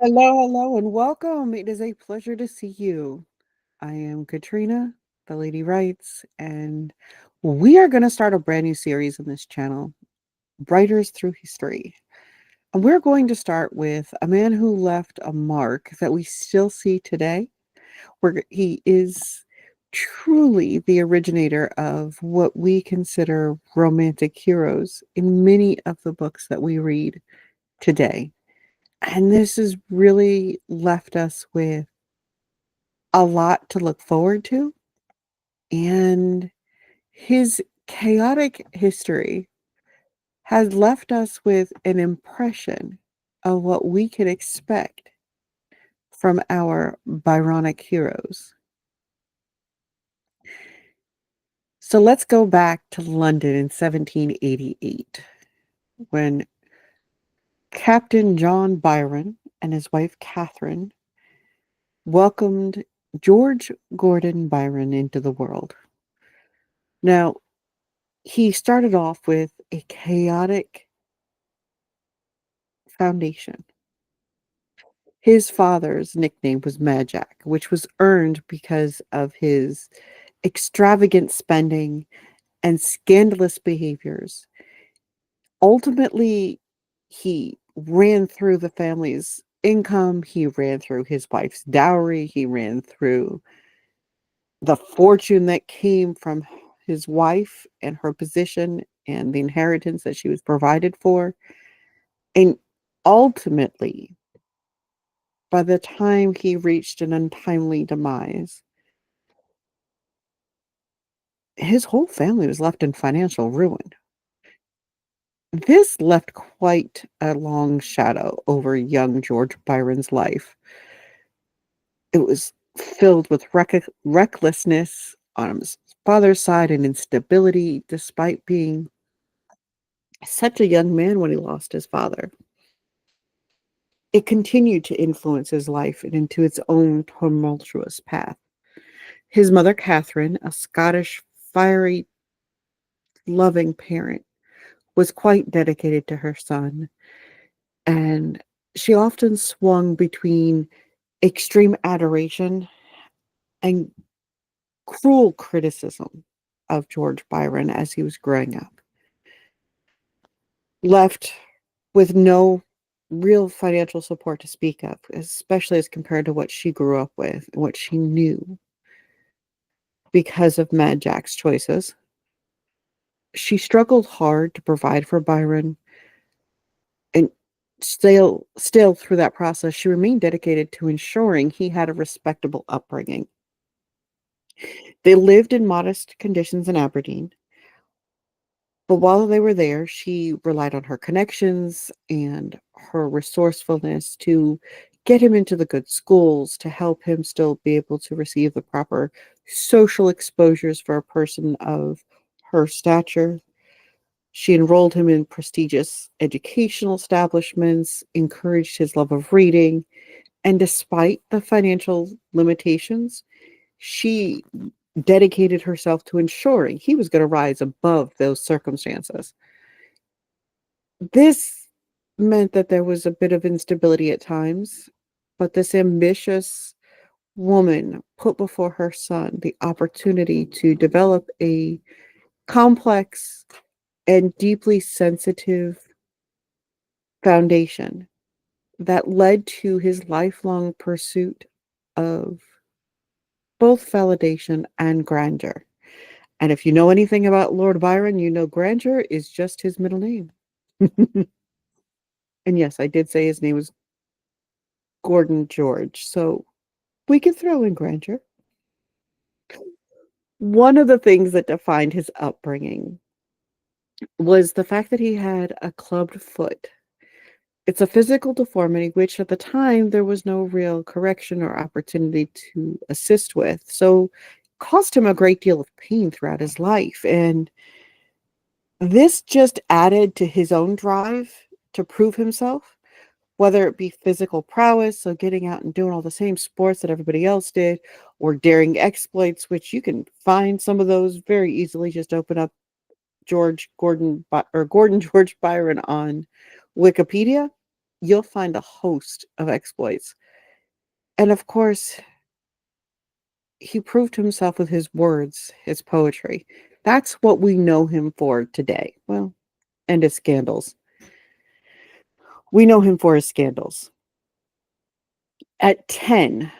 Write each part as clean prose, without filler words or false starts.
Hello, and welcome. It is a pleasure to see you. I am Katrina, the Lady Writes, and we are going to start a brand new series on this channel, Writers Through History. And we're going to start with a man who left a mark that we still see today, where he is truly the originator of what we consider romantic heroes in many of the books that we read today. And this has really left us with a lot to look forward to. And his chaotic history has left us with an impression of what we can expect from our Byronic heroes. So let's go back to London in 1788 when Captain John Byron and his wife Catherine welcomed George Gordon Byron into the world. Now, he started off with a chaotic foundation. His father's nickname was Majak, which was earned because of his extravagant spending and scandalous behaviors. Ultimately, he ran through the family's income, he ran through his wife's dowry, he ran through the fortune that came from his wife and her position and the inheritance that she was provided for. And ultimately, by the time he reached an untimely demise, his whole family was left in financial ruin. This left quite a long shadow over young George Byron's life. It was filled with recklessness on his father's side and instability, despite being such a young man when he lost his father. It continued to influence his life and into its own tumultuous path. His mother, Catherine, a Scottish, fiery, loving parent, was quite dedicated to her son, and she often swung between extreme adoration and cruel criticism of George Byron as he was growing up. Left with no real financial support to speak of, especially as compared to what she grew up with and what she knew because of Mad Jack's choices. She struggled hard to provide for Byron, and still through that process, she remained dedicated to ensuring he had a respectable upbringing. They lived in modest conditions in Aberdeen, but while they were there, she relied on her connections and her resourcefulness to get him into the good schools, to help him still be able to receive the proper social exposures for a person of her stature. She enrolled him in prestigious educational establishments, encouraged his love of reading, and despite the financial limitations, she dedicated herself to ensuring he was going to rise above those circumstances. This meant that there was a bit of instability at times, but this ambitious woman put before her son the opportunity to develop a complex and deeply sensitive foundation that led to his lifelong pursuit of both validation and grandeur. And if you know anything about Lord Byron, you know grandeur is just his middle name. And yes, I did say his name was Gordon George, so we could throw in grandeur. One of the things that defined his upbringing was the fact that he had a clubbed foot. It's a physical deformity, which at the time there was no real correction or opportunity to assist with. So it caused him a great deal of pain throughout his life. And this just added to his own drive to prove himself, whether it be physical prowess, so getting out and doing all the same sports that everybody else did, or daring exploits, which you can find some of those very easily. Just open up Gordon George Byron on Wikipedia. you'll find a host of exploits. And of course, he proved himself with his words, his poetry. That's what we know him for today. Well, and his scandals. We know him for his scandals. At 10,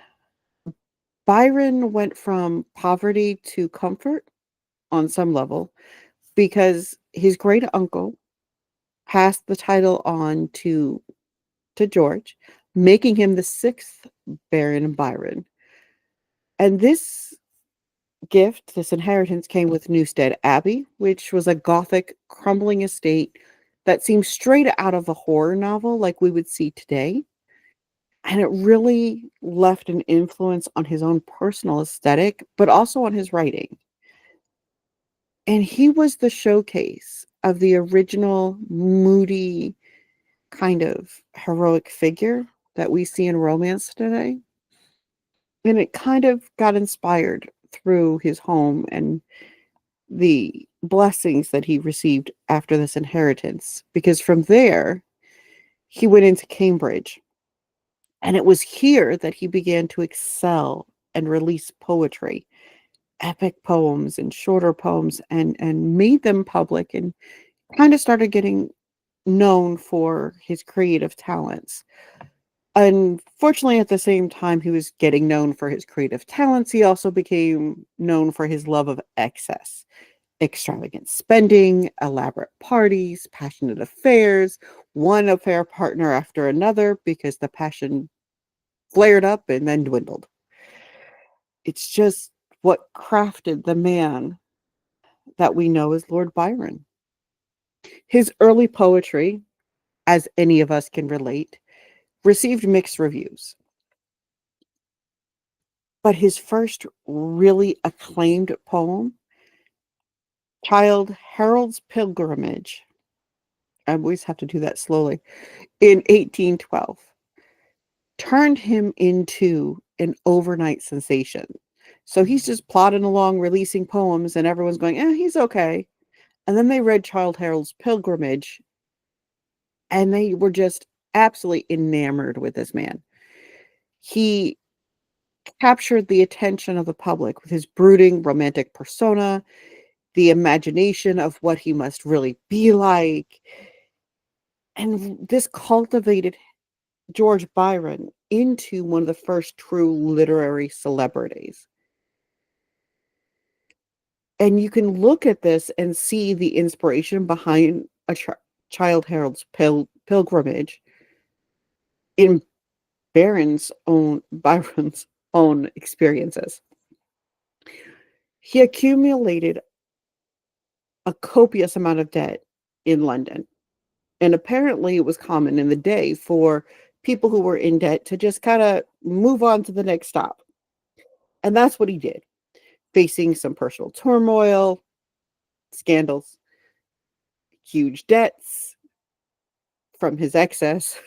Byron went from poverty to comfort on some level because his great uncle passed the title on to George, making him the sixth Baron Byron. And this gift, this inheritance, came with Newstead Abbey, which was a Gothic crumbling estate that seems straight out of a horror novel like we would see today. And it really left an influence on his own personal aesthetic, but also on his writing. And he was the showcase of the original moody, kind of heroic figure that we see in romance today. And it kind of got inspired through his home and the blessings that he received after this inheritance, because from there he went into Cambridge, and it was here that he began to excel and release poetry, epic poems and shorter poems, and made them public, and kind of started getting known for his creative talents. Unfortunately, at the same time he was getting known for his creative talents, he also became known for his love of excess. Extravagant spending, elaborate parties, passionate affairs, one affair partner after another, because the passion flared up and then dwindled. It's just what crafted the man that we know as Lord Byron. His early poetry, as any of us can relate, received mixed reviews. But his first really acclaimed poem, Childe Harold's Pilgrimage, I always have to do that slowly, in 1812, turned him into an overnight sensation. So he's just plodding along releasing poems, and everyone's going, he's okay. And then they read Childe Harold's Pilgrimage, and they were just absolutely enamored with this man. He captured the attention of the public with his brooding romantic persona, the imagination of what he must really be like. And this cultivated George Byron into one of the first true literary celebrities. And you can look at this and see the inspiration behind a Childe Harold's pilgrimage in Byron's own experiences. He accumulated a copious amount of debt in London. And apparently it was common in the day for people who were in debt to just kind of move on to the next stop. And that's what he did, facing some personal turmoil, scandals, huge debts from his excess.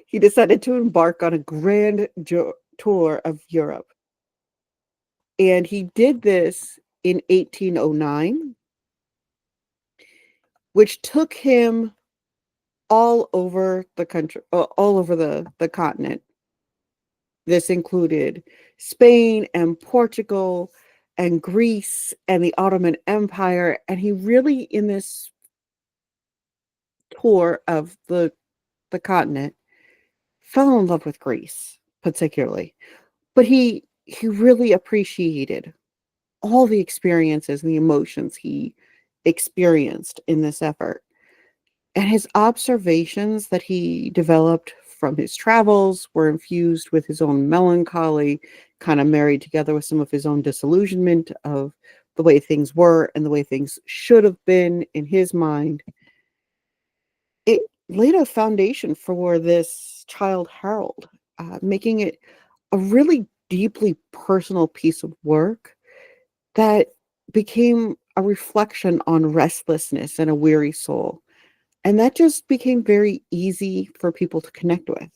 He decided to embark on a grand tour of Europe. And he did this in 1809, which took him all over the country, all over the continent. This included Spain and Portugal and Greece and the Ottoman Empire. And he really, in this tour of the continent, fell in love with Greece, particularly. But he really appreciated all the experiences and the emotions he experienced in this effort. And his observations that he developed from his travels were infused with his own melancholy, kind of married together with some of his own disillusionment of the way things were and the way things should have been in his mind. It laid a foundation for this Childe Harold, making it a really deeply personal piece of work that became a reflection on restlessness and a weary soul. And that just became very easy for people to connect with.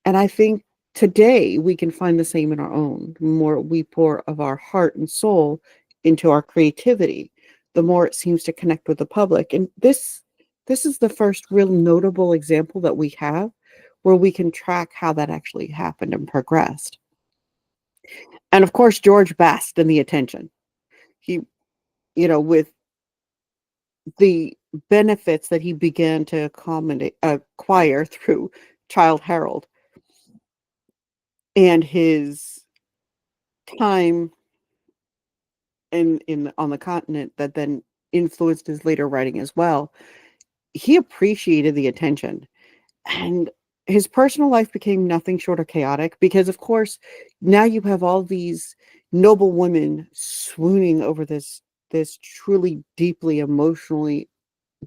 And I think today we can find the same in our own. The more we pour of our heart and soul into our creativity, the more it seems to connect with the public. And this This is the first real notable example that we have where we can track how that actually happened and progressed. And of course, George basked in the attention. He, with the benefits that he began to acquire through Childe Harold and his time in on the continent that then influenced his later writing as well. He appreciated the attention, and his personal life became nothing short of chaotic because, of course, now you have all these noble women swooning over this truly deeply emotionally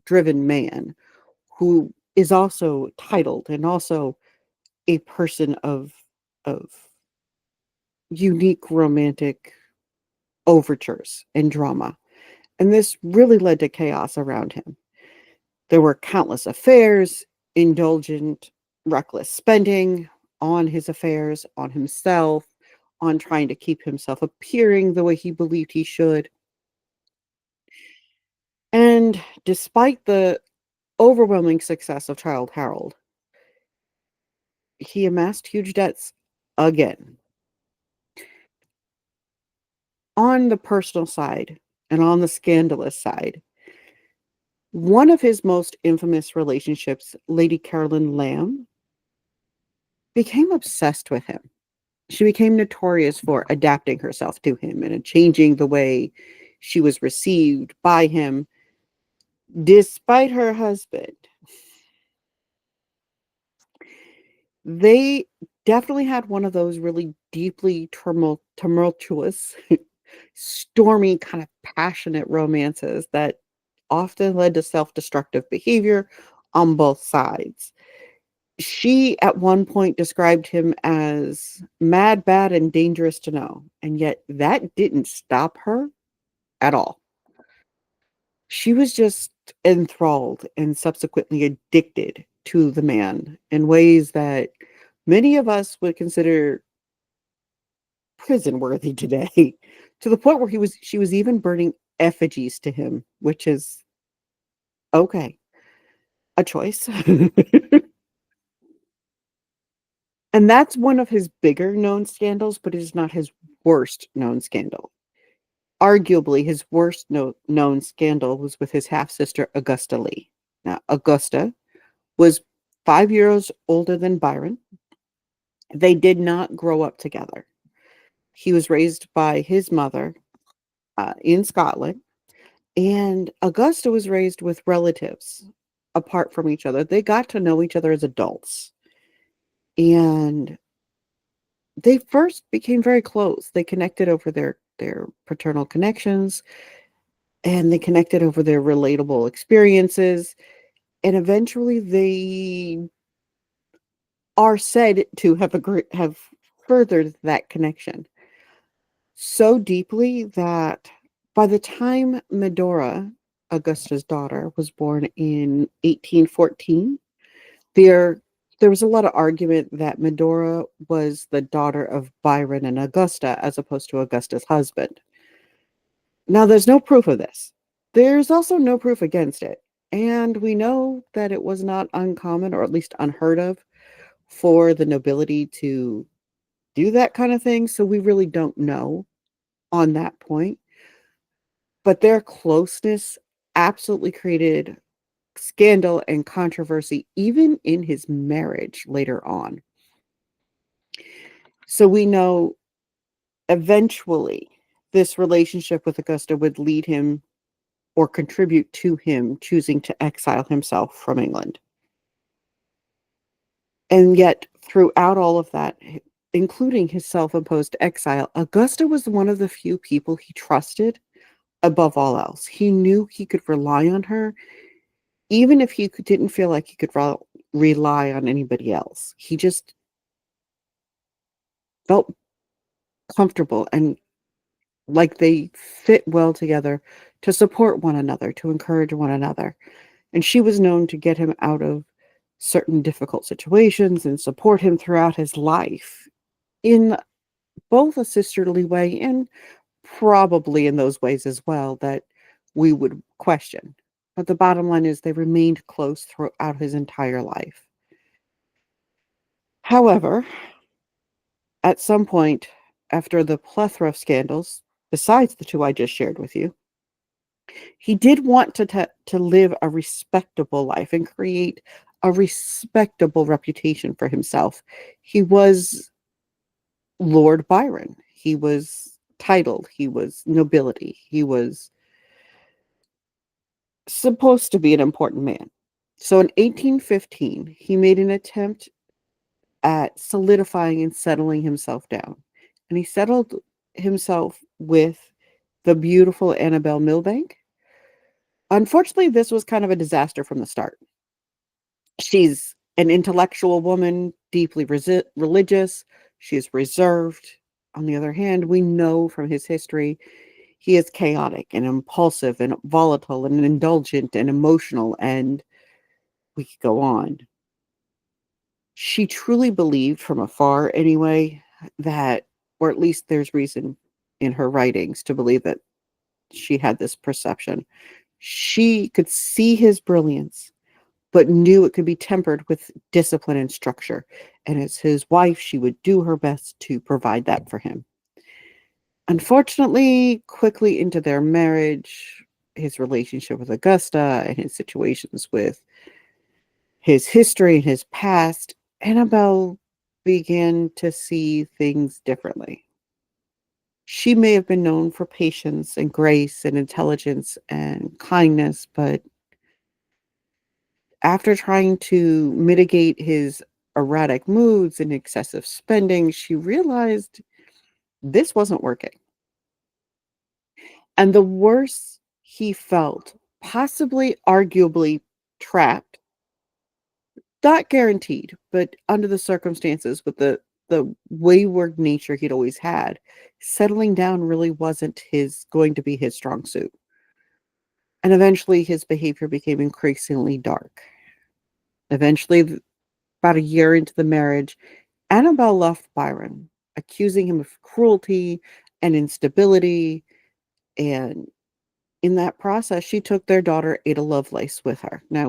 driven man who is also titled and also a person of unique romantic overtures and drama. And this really led to chaos around him. There were countless affairs, indulgent, reckless spending on his affairs, on himself, on trying to keep himself appearing the way he believed he should. And despite the overwhelming success of Childe Harold, he amassed huge debts again. On the personal side and on the scandalous side, one of his most infamous relationships, Lady Caroline Lamb, became obsessed with him. She became notorious for adapting herself to him and changing the way she was received by him, despite her husband. They definitely had one of those really deeply tumultuous, stormy, kind of passionate romances that often led to self-destructive behavior on both sides. She, at one point, described him as mad, bad, and dangerous to know, and yet that didn't stop her at all. She was just enthralled and subsequently addicted to the man in ways that many of us would consider prison worthy today, to the point where she was even burning effigies to him, which is okay, a choice. And that's one of his bigger known scandals, but it is not his worst known scandal. Arguably, his worst known scandal was with his half sister, Augusta Lee. Now, Augusta was 5 years older than Byron. They did not grow up together. He was raised by his mother in Scotland, and Augusta was raised with relatives apart from each other. They got to know each other as adults, and they first became very close. They connected over their paternal connections, and they connected over their relatable experiences, and eventually they are said to have furthered that connection so deeply that by the time Medora, Augusta's daughter, was born in 1814, there there was a lot of argument that Medora was the daughter of Byron and Augusta as opposed to Augusta's husband. Now, there's no proof of this. There's also no proof against it. And we know that it was not uncommon, or at least unheard of, for the nobility to do that kind of thing. So we really don't know on that point. But their closeness absolutely created scandal and controversy, even in his marriage later on. So we know eventually this relationship with Augusta would lead him or contribute to him choosing to exile himself from England. And yet, throughout all of that, including his self-imposed exile, Augusta was one of the few people he trusted above all else. He knew he could rely on her, even if he didn't feel like he could rely on anybody else. He just felt comfortable and like they fit well together to support one another, to encourage one another. And she was known to get him out of certain difficult situations and support him throughout his life in both a sisterly way and probably in those ways as well that we would question. But the bottom line is they remained close throughout his entire life. However, at some point, after the plethora of scandals, besides the two I just shared with you, he did want to live a respectable life and create a respectable reputation for himself. He was Lord Byron. He was titled. He was nobility. He was supposed to be an important man. So in 1815, he made an attempt at solidifying and settling himself down. And he settled himself with the beautiful Annabella Milbanke. Unfortunately, this was kind of a disaster from the start. She's an intellectual woman, deeply religious. She is reserved. On the other hand, we know from his history, he is chaotic and impulsive and volatile and indulgent and emotional, and we could go on. She truly believed from afar, anyway, that, or at least there's reason in her writings to believe that she had this perception. She could see his brilliance, but knew it could be tempered with discipline and structure. And as his wife, she would do her best to provide that for him. Unfortunately, quickly into their marriage, his relationship with Augusta and his situations with his history and his past, Annabelle began to see things differently. She may have been known for patience and grace and intelligence and kindness, but after trying to mitigate his erratic moods and excessive spending, she realized this wasn't working. And the worse he felt, possibly, arguably trapped, not guaranteed, but under the circumstances with the wayward nature he'd always had, settling down really wasn't going to be his strong suit. And eventually his behavior became increasingly dark. Eventually, about a year into the marriage, Annabelle left Byron, accusing him of cruelty and instability. And in that process, she took their daughter, Ada Lovelace, with her. Now,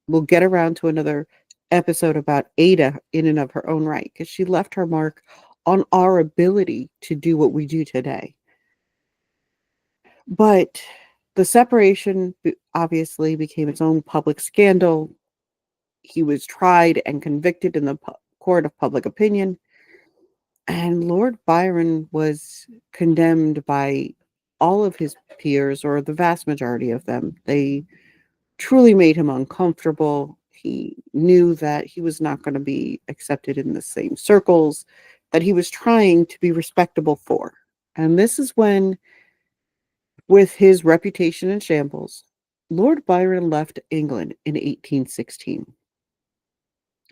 we'll get around to another episode about Ada in and of her own right, because she left her mark on our ability to do what we do today. But the separation obviously became its own public scandal. He was tried and convicted in the court of public opinion. And Lord Byron was condemned by all of his peers, or the vast majority of them. They truly made him uncomfortable. He knew that he was not going to be accepted in the same circles that he was trying to be respectable for. And this is when, with his reputation in shambles, Lord Byron left England in 1816.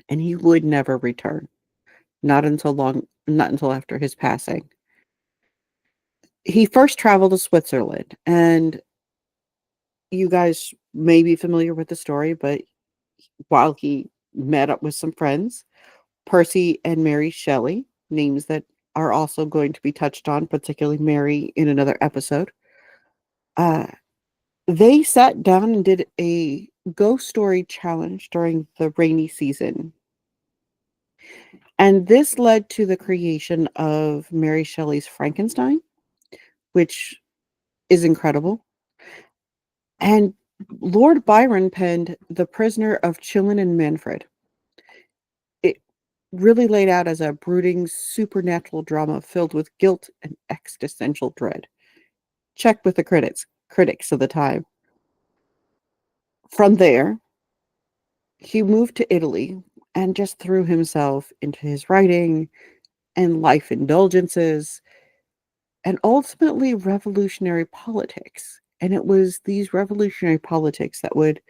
And he would never return. Not until after his passing. He first traveled to Switzerland, and you guys may be familiar with the story, but while he met up with some friends, Percy and Mary Shelley, names that are also going to be touched on, particularly Mary in another episode, uh, they sat down and did a ghost story challenge during the rainy season. And this led to the creation of Mary Shelley's Frankenstein, which is incredible. And Lord Byron penned The Prisoner of Childe and Manfred. It really laid out as a brooding supernatural drama filled with guilt and existential dread. Check with the critics of the time. From there, he moved to Italy and just threw himself into his writing and life indulgences and ultimately revolutionary politics. And it was these revolutionary politics that would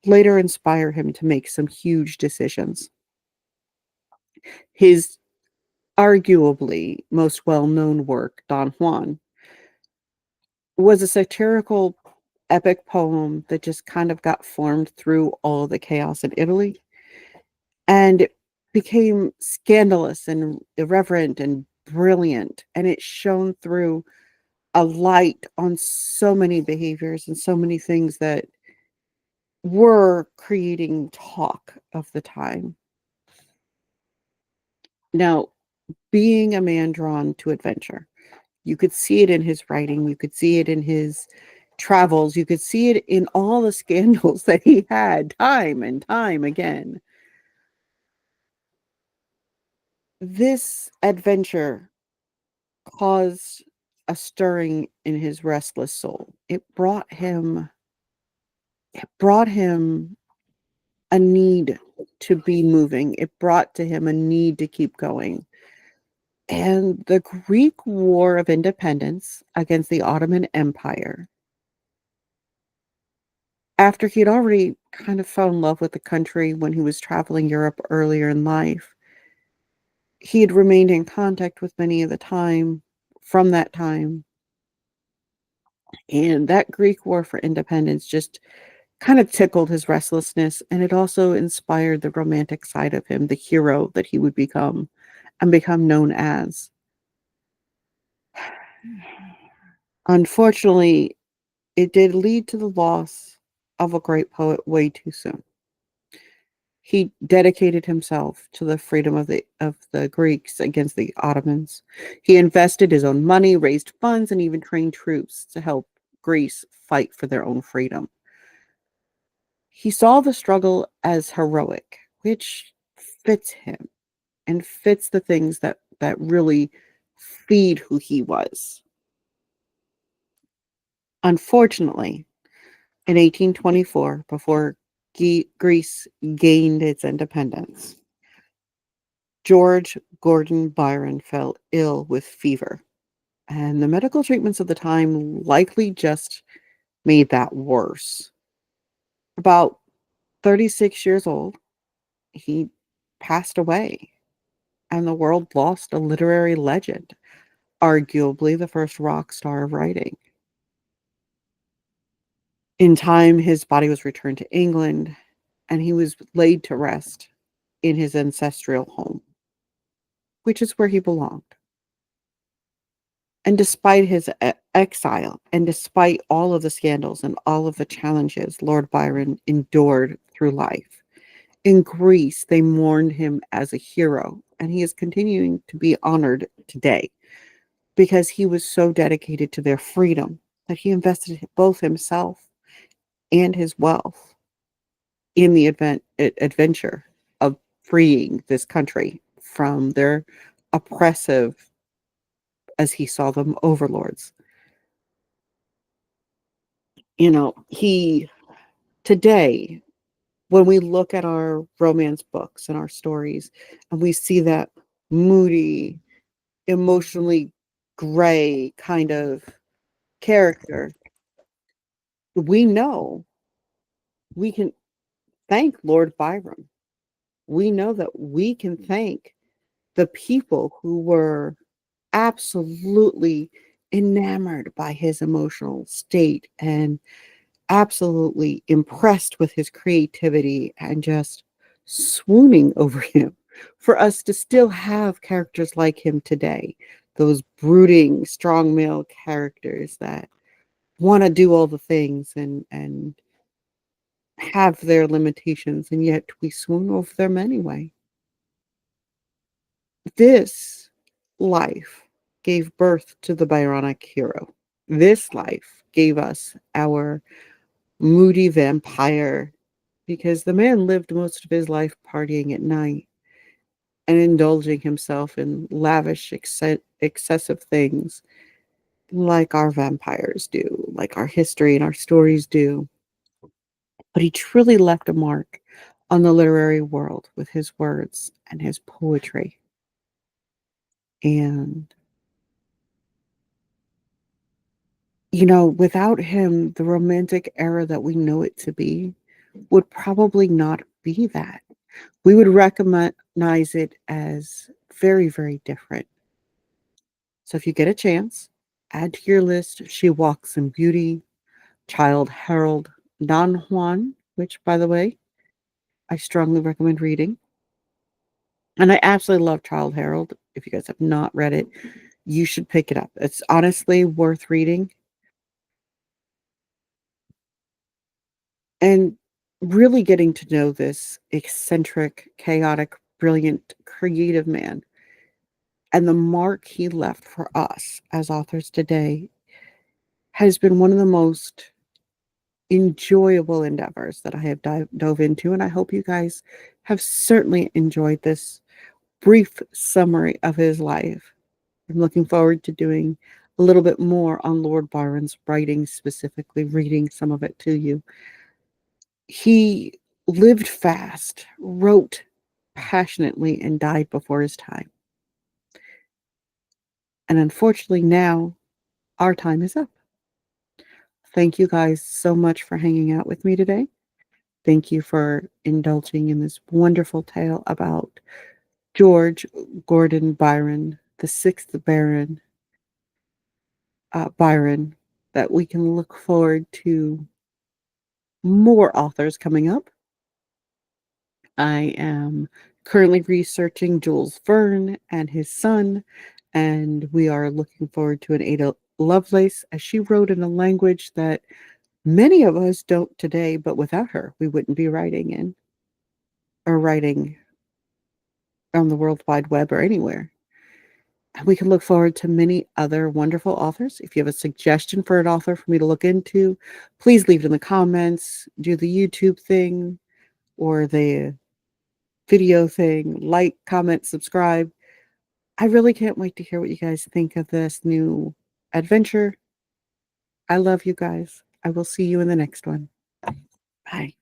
later inspire him to make some huge decisions. His arguably most well-known work, Don Juan, was a satirical epic poem that just kind of got formed through all the chaos in Italy. And it became scandalous and irreverent and brilliant. And it shone through a light on so many behaviors and so many things that were creating talk of the time. Now, being a man drawn to adventure, you could see it in his writing, you could see it in his travels, you could see it in all the scandals that he had time and time again. This adventure caused a stirring in his restless soul. It brought him a need to be moving. It brought to him a need to keep going. And the Greek War of Independence against the Ottoman Empire, after he had already kind of fell in love with the country when he was traveling Europe earlier in life, he had remained in contact with many of the time from that time. And that Greek War for Independence just kind of tickled his restlessness, and it also inspired the romantic side of him, the hero that he would become and become known as. Unfortunately, it did lead to the loss of a great poet way too soon. He dedicated himself to the freedom of the Greeks against the Ottomans. He invested his own money, raised funds, and even trained troops to help Greece fight for their own freedom. He saw the struggle as heroic, which fits him and fits the things that really feed who he was. Unfortunately, in 1824, before Greece gained its independence, George Gordon Byron fell ill with fever, and the medical treatments of the time likely just made that worse. About 36 years old, he passed away, and the world lost a literary legend, arguably the first rock star of writing. In time, his body was returned to England, and he was laid to rest in his ancestral home, which is where he belonged. And despite his exile, and despite all of the scandals and all of the challenges Lord Byron endured through life, in Greece, they mourned him as a hero, and he is continuing to be honored today because he was so dedicated to their freedom that he invested both himself and his wealth in the adventure of freeing this country from their oppressive, as he saw them, overlords. He today, when we look at our romance books and our stories, and we see that moody, emotionally gray kind of character, we know we can thank Lord Byron. We know that we can thank the people who were absolutely enamored by his emotional state and absolutely impressed with his creativity and just swooning over him. For us to still have characters like him today, those brooding, strong male characters that want to do all the things and have their limitations, and yet we swoon over them anyway. This life gave birth to the Byronic hero. This life gave us our moody vampire, because the man lived most of his life partying at night and indulging himself in lavish, excessive things like our vampires do, like our history and our stories do. But he truly left a mark on the literary world with his words and his poetry. And, without him, the romantic era that we know it to be would probably not be that. We would recognize it as very, very different. So if you get a chance, add to your list She Walks in Beauty, Childe Harold, Don Juan, which, by the way, I strongly recommend reading. And I absolutely love Childe Harold. If you guys have not read it, you should pick it up. It's honestly worth reading. And really getting to know this eccentric, chaotic, brilliant, creative man and the mark he left for us as authors today has been one of the most enjoyable endeavors that I have dove into. And I hope you guys have certainly enjoyed this brief summary of his life. I'm looking forward to doing a little bit more on Lord Byron's writing, specifically reading some of it to you. He lived fast, wrote passionately, and died before his time. And unfortunately, now our time is up. Thank you guys so much for hanging out with me today. Thank you for indulging in this wonderful tale about George Gordon Byron, the sixth Baron Byron, that we can look forward to more authors coming up. I am currently researching Jules Verne and his son, and we are looking forward to an Ada Lovelace, as she wrote in a language that many of us don't today, but without her, we wouldn't be writing in or writing on the World Wide Web or anywhere. And we can look forward to many other wonderful authors. If you have a suggestion for an author for me to look into, please leave it in the comments, do the YouTube thing or the video thing, like, comment, subscribe. I really can't wait to hear what you guys think of this new adventure. I love you guys. I will see you in the next one. Bye.